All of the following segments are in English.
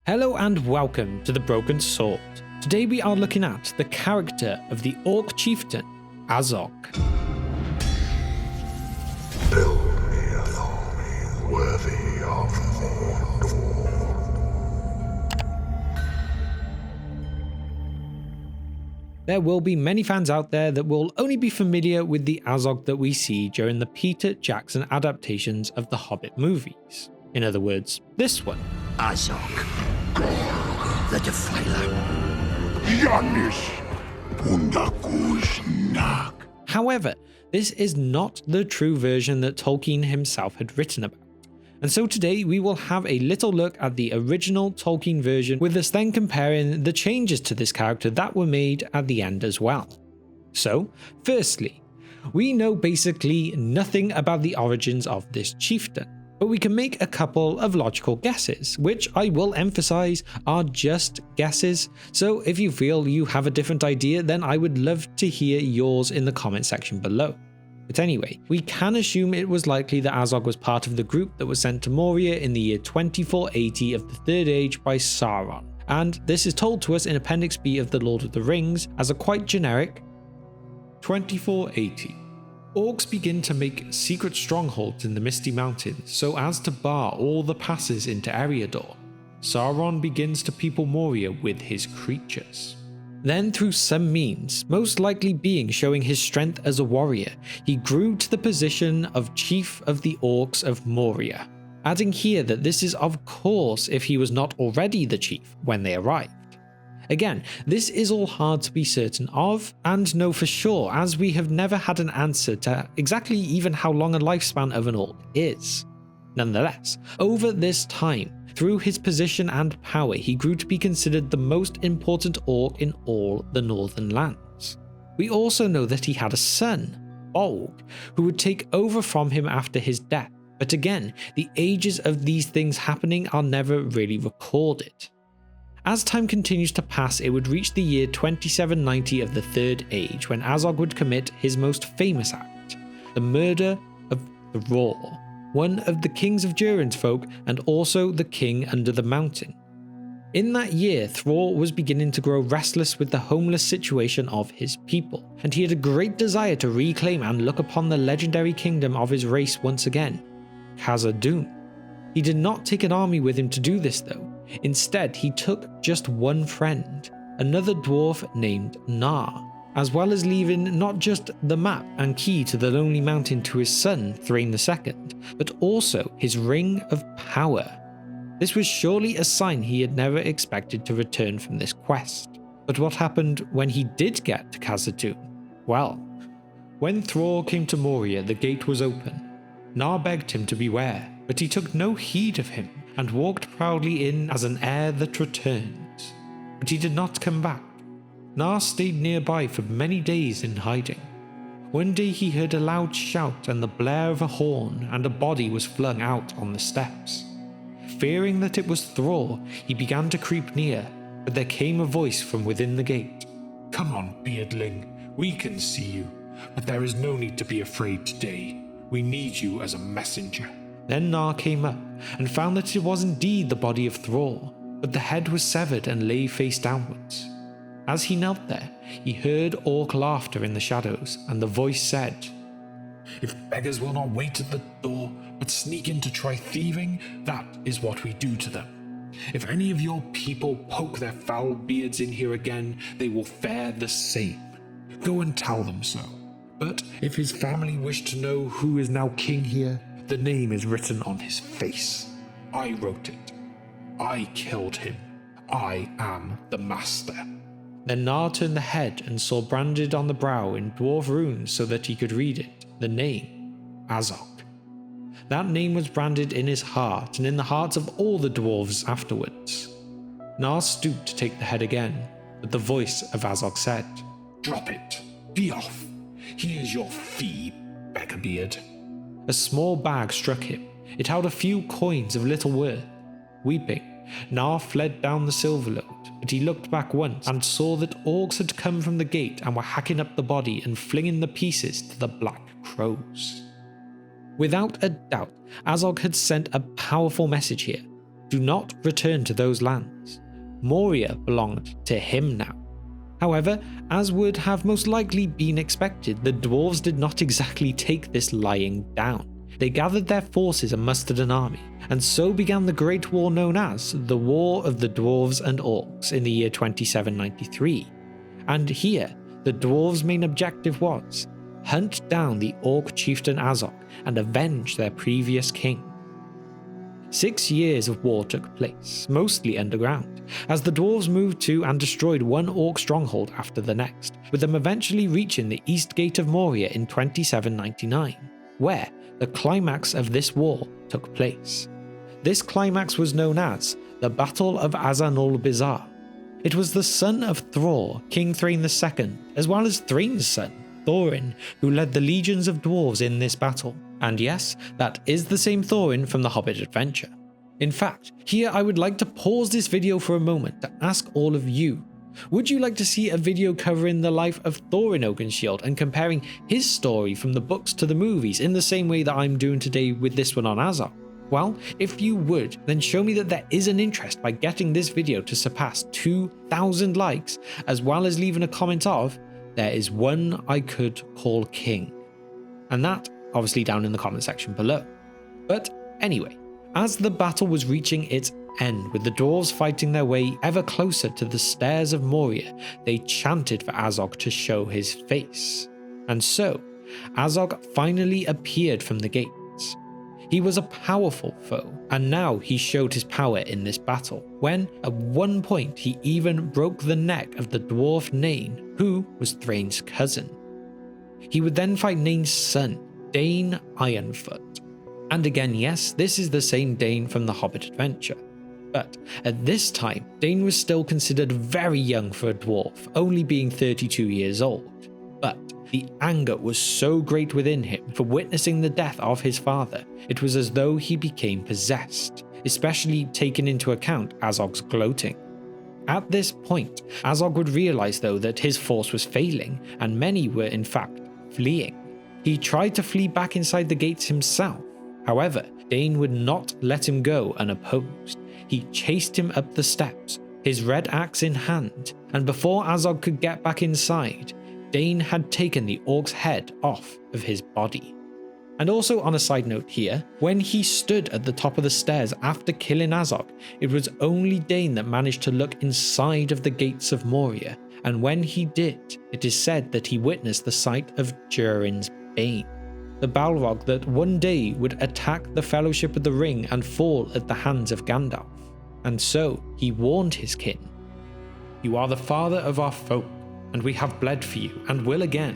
Hello and welcome to The Broken Sword. Today we are looking at the character of the Orc Chieftain, AZOG. Build me a army worthy of Mordor. There will be many fans out there that will only be familiar with the AZOG that we see during the Peter Jackson adaptations of the Hobbit movies. In other words, this one. AZOG the Defiler. Yanis Pundakusnak. However, this is not the true version that Tolkien himself had written about. And so today we will have a little look at the original Tolkien version, with us then comparing the changes to this character that were made at the end as well. So, firstly, we know basically nothing about the origins of this chieftain, but we can make a couple of logical guesses, which I will emphasize are just guesses, so if you feel you have a different idea, then I would love to hear yours in the comment section below. But anyway, we can assume it was likely that AZOG was part of the group that was sent to Moria in the year 2480 of the Third Age by Sauron, and this is told to us in Appendix B of The Lord of the Rings as a quite generic 2480. Orcs begin to make secret strongholds in the Misty Mountains so as to bar all the passes into Eriador. Sauron begins to people Moria with his creatures. Then through some means, most likely being showing his strength as a warrior, he grew to the position of Chief of the Orcs of Moria, adding here that this is of course if he was not already the chief when they arrived. Again, this is all hard to be certain of and know for sure, as we have never had an answer to exactly even how long a lifespan of an orc is. Nonetheless, over this time, through his position and power, he grew to be considered the most important orc in all the Northern Lands. We also know that he had a son, Bolg, who would take over from him after his death, but again, the ages of these things happening are never really recorded. As time continues to pass, it would reach the year 2790 of the Third Age when AZOG would commit his most famous act, the murder of Thror, one of the kings of Durin's folk and also the king under the mountain. In that year, Thror was beginning to grow restless with the homeless situation of his people, and he had a great desire to reclaim and look upon the legendary kingdom of his race once again, Khazad-dûm. He did not take an army with him to do this though. Instead, he took just one friend, another dwarf named Nar, as well as leaving not just the map and key to the Lonely Mountain to his son, Thrain II, but also his Ring of Power. This was surely a sign he had never expected to return from this quest. But what happened when he did get to Khazad-dûm? Well, when Thror came to Moria, the gate was open. Nar begged him to beware, but he took no heed of him and walked proudly in as an heir that returns. But he did not come back. Nar stayed nearby for many days in hiding. One day he heard a loud shout and the blare of a horn, and a body was flung out on the steps. Fearing that it was Thror, he began to creep near, but there came a voice from within the gate. Come on, Beardling. We can see you, but there is no need to be afraid today. We need you as a messenger. Then Nar came up and found that it was indeed the body of Thror, but the head was severed and lay face downwards. As he knelt there, he heard orc laughter in the shadows, and the voice said, If beggars will not wait at the door, but sneak in to try thieving, that is what we do to them. If any of your people poke their foul beards in here again, they will fare the same. Go and tell them so. But if his family wish to know who is now king here, the name is written on his face. I wrote it. I killed him. I am the master. Then Nar turned the head and saw branded on the brow in dwarf runes so that he could read it, the name, AZOG. That name was branded in his heart and in the hearts of all the dwarves afterwards. Nar stooped to take the head again, but the voice of AZOG said, Drop it. Be off. Here's your fee, Beckerbeard. A small bag struck him. It held a few coins of little worth. Weeping, Nar fled down the Silverlode, but he looked back once and saw that orcs had come from the gate and were hacking up the body and flinging the pieces to the black crows. Without a doubt, AZOG had sent a powerful message here. do not return to those lands. Moria belonged to him now. However, as would have most likely been expected, the dwarves did not exactly take this lying down. They gathered their forces and mustered an army, and so began the Great War known as the War of the Dwarves and Orcs in the year 2793. And here, the dwarves' main objective was hunt down the Orc chieftain AZOG and avenge their previous king. 6 years of war took place, mostly underground, as the dwarves moved to and destroyed one Orc stronghold after the next, with them eventually reaching the East Gate of Moria in 2799, where the climax of this war took place. This climax was known as the Battle of Azanulbizar. It was the son of Thror, King Thrain II, as well as Thrain's son, Thorin, who led the legions of dwarves in this battle. And yes, that is the same Thorin from the Hobbit adventure. In fact, here I would like to pause this video for a moment to ask all of you, would you like to see a video covering the life of Thorin Oakenshield and comparing his story from the books to the movies in the same way that I'm doing today with this one on AZOG? Well, if you would, then show me that there is an interest by getting this video to surpass 2,000 likes, as well as leaving a comment of, there is one I could call king. And that obviously down in the comment section below. But anyway, as the battle was reaching its end with the dwarves fighting their way ever closer to the stairs of Moria, they chanted for AZOG to show his face. And so, AZOG finally appeared from the gates. He was a powerful foe, and now he showed his power in this battle, when at one point he even broke the neck of the dwarf Nain, who was Thrain's cousin. He would then fight Nain's son, Dane Ironfoot. And again, yes, this is the same Dane from the Hobbit adventure. But at this time, Dane was still considered very young for a dwarf, only being 32 years old. But the anger was so great within him for witnessing the death of his father, it was as though he became possessed, especially taking into account AZOG's gloating. At this point, AZOG would realize though that his force was failing, and many were in fact fleeing. He tried to flee back inside the gates himself. However, Dane would not let him go unopposed. He chased him up the steps, his red axe in hand, and before AZOG could get back inside, Dane had taken the orc's head off of his body. And also on a side note here, when he stood at the top of the stairs after killing AZOG, it was only Dane that managed to look inside of the gates of Moria, and when he did, it is said that he witnessed the sight of Durin's Bane, the Balrog that one day would attack the Fellowship of the Ring and fall at the hands of Gandalf. And so he warned his kin, "You are the father of our folk, and we have bled for you, and will again,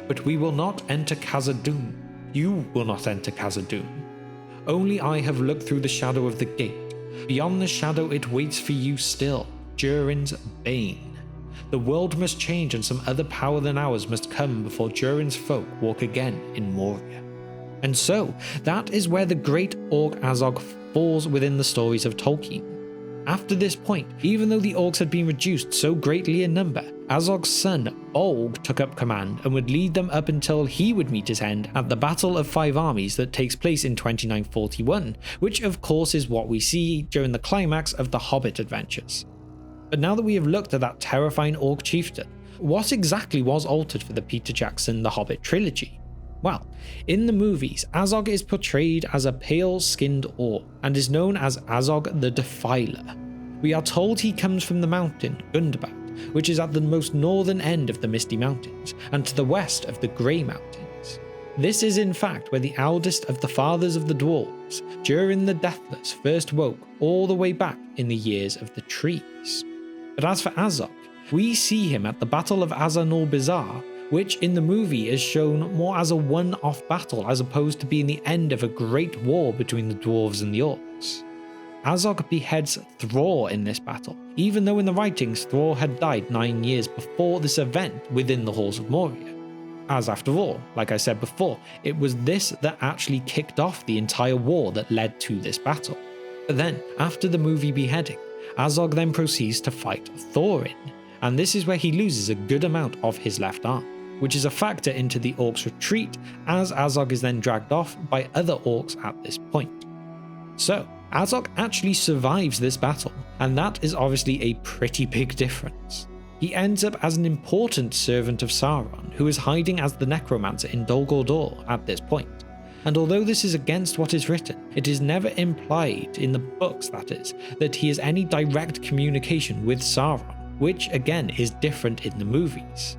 but we will not enter Khazad-dûm. You will not enter Khazad-dûm. Only I have looked through the shadow of the gate. Beyond the shadow it waits for you still, Durin's Bane. The world must change and some other power than ours must come before Durin's folk walk again in Moria." And so, that is where the great orc AZOG falls within the stories of Tolkien. After this point, even though the orcs had been reduced so greatly in number, AZOG's son Bolg took up command and would lead them up until he would meet his end at the Battle of Five Armies that takes place in 2941, which of course is what we see during the climax of the Hobbit adventures. But now that we have looked at that terrifying orc chieftain, what exactly was altered for the Peter Jackson The Hobbit trilogy? Well, in the movies, AZOG is portrayed as a pale-skinned orc and is known as AZOG the Defiler. We are told he comes from the mountain Gundabad, which is at the most northern end of the Misty Mountains and to the west of the Grey Mountains. This is in fact where the eldest of the fathers of the dwarves, Durin the Deathless, first woke all the way back in the years of the trees. But as for AZOG, we see him at the Battle of Azanulbizar, which in the movie is shown more as a one-off battle as opposed to being the end of a great war between the dwarves and the orcs. AZOG beheads Thror in this battle, even though in the writings Thror had died 9 years before this event within the halls of Moria. As after all, like I said before, it was this that actually kicked off the entire war that led to this battle. But then, after the movie beheading, AZOG then proceeds to fight Thorin, and this is where he loses a good amount of his left arm, which is a factor into the orcs' retreat, as AZOG is then dragged off by other orcs at this point. So, AZOG actually survives this battle, and that is obviously a pretty big difference. He ends up as an important servant of Sauron, who is hiding as the necromancer in Dol Guldur at this point. And although this is against what is written, it is never implied, in the books that is, that he has any direct communication with Sauron, which again is different in the movies.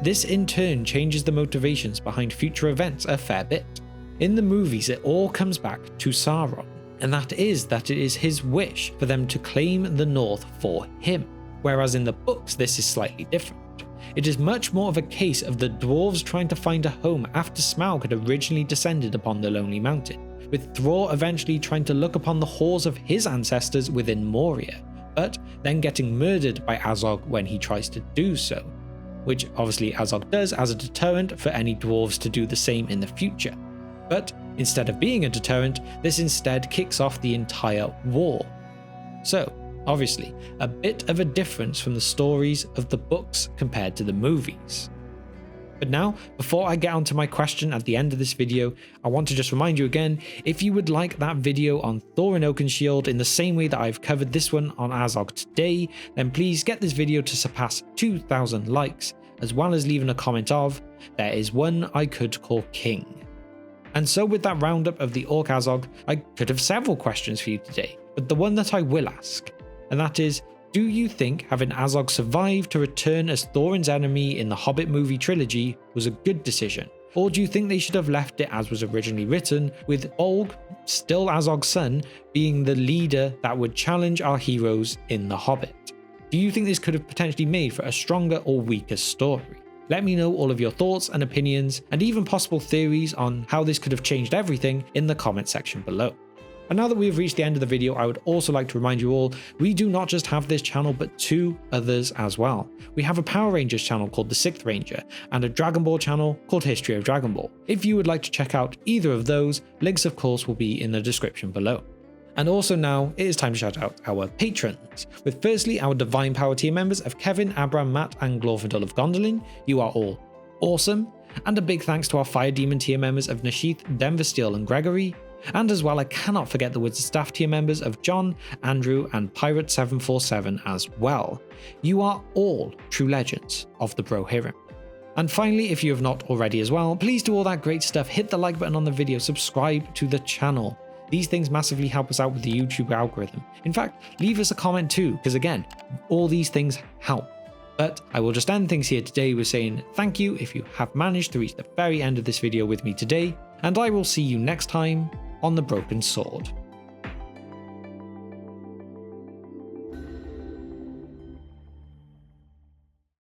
This in turn changes the motivations behind future events a fair bit. In the movies it all comes back to Sauron, and that it is his wish for them to claim the North for him, whereas in the books this is slightly different. It is much more of a case of the dwarves trying to find a home after Smaug had originally descended upon the Lonely Mountain, with Thror eventually trying to look upon the halls of his ancestors within Moria, but then getting murdered by AZOG when he tries to do so, which obviously AZOG does as a deterrent for any dwarves to do the same in the future. But instead of being a deterrent, this instead kicks off the entire war. So, obviously, a bit of a difference from the stories of the books compared to the movies. But now, before I get onto my question at the end of this video, I want to just remind you again, if you would like that video on Thorin Oakenshield in the same way that I've covered this one on AZOG today, then please get this video to surpass 2,000 likes, as well as leaving a comment of, there is one I could call king. And so with that roundup of the Orc AZOG, I could have several questions for you today, but the one that I will ask, and that is, do you think having AZOG survive to return as Thorin's enemy in the Hobbit movie trilogy was a good decision? Or do you think they should have left it as was originally written, with Bolg, still AZOG's son, being the leader that would challenge our heroes in the Hobbit? Do you think this could have potentially made for a stronger or weaker story? Let me know all of your thoughts and opinions, and even possible theories on how this could have changed everything in the comment section below. And now that we have reached the end of the video, I would also like to remind you all, we do not just have this channel, but two others as well. We have a Power Rangers channel called The Sixth Ranger, and a Dragon Ball channel called History of Dragon Ball. If you would like to check out either of those, links of course will be in the description below. And also now, it is time to shout out our patrons, with firstly our Divine Power tier members of Kevin, Abram, Matt and Glorfindel of Gondolin. You are all awesome. And a big thanks to our Fire Demon tier members of Nashith, Denver Steel and Gregory. And as well, I cannot forget the Wizard Staff tier members of John, Andrew and Pirate747 as well. You are all true legends of the Brohirrim. And finally, if you have not already as well, please do all that great stuff, hit the like button on the video, subscribe to the channel. These things massively help us out with the YouTube algorithm. In fact, leave us a comment too, because again, all these things help. But I will just end things here today with saying thank you if you have managed to reach the very end of this video with me today, and I will see you next time on The Broken Sword.